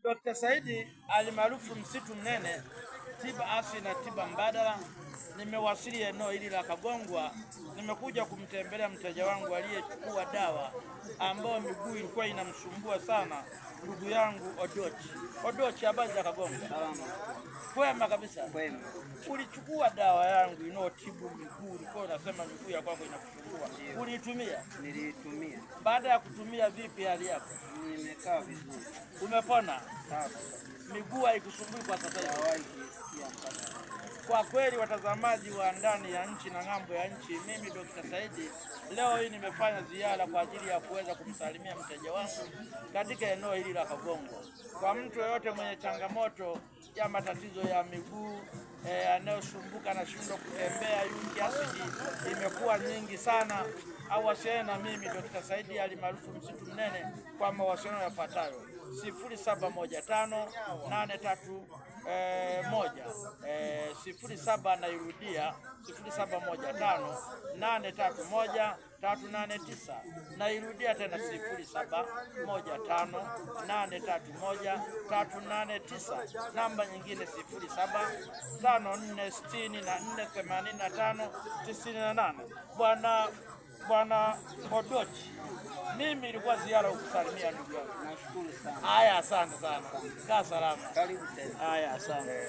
Dr. Saidi alimaarufu Msitu Mnene, tiba asili na tiba mbadala. Nimewasili eneo hili la Kagongwa, nimekuja kumtembelea mteja wangu aliyechukua dawa ambayo miguu ilikuwa inamsumbua sana, ndugu yangu Odochi. Odochi, habari za Kagongwa? Salama. Kwema kabisa. Kwema. Ulichukua dawa yangu inayotibu miguu, ulikuwa unasema miguu ya kwako inakusumbua. Uliitumia? Niliitumia. Baada ya kutumia vipi hali yako? Nimekaa vizuri. Umepona? Sawa. Miguu haikusumbui kwa sasa hivi? Sijawahi. Kwa kweli, watazamaji wa ndani ya nchi na ng'ambo ya nchi, mimi Dr. Saidi leo hii nimefanya ziara kwa ajili ya kuweza kumsalimia mteja wangu katika eneo hili la Kagongwa. Kwa mtu yeyote mwenye changamoto ya matatizo ya miguu anayosumbuka na shindwa kutembea, uric acid imekuwa nyingi sana, au wasiliana na mimi Dr. Saidi alimaarufu Msitu Mnene kwa mawasiliano yafuatayo: 0715831331 nairudia 0715831389 nairudia tena 0715831389, namba nyingine 0754648598. Bwana Odochi, mimi ilikuwa ziara kukusalimia ndugu yangu. Nashukuru sana. Haya, asante sana. Kaa salama. Karibu tena. Haya, asante.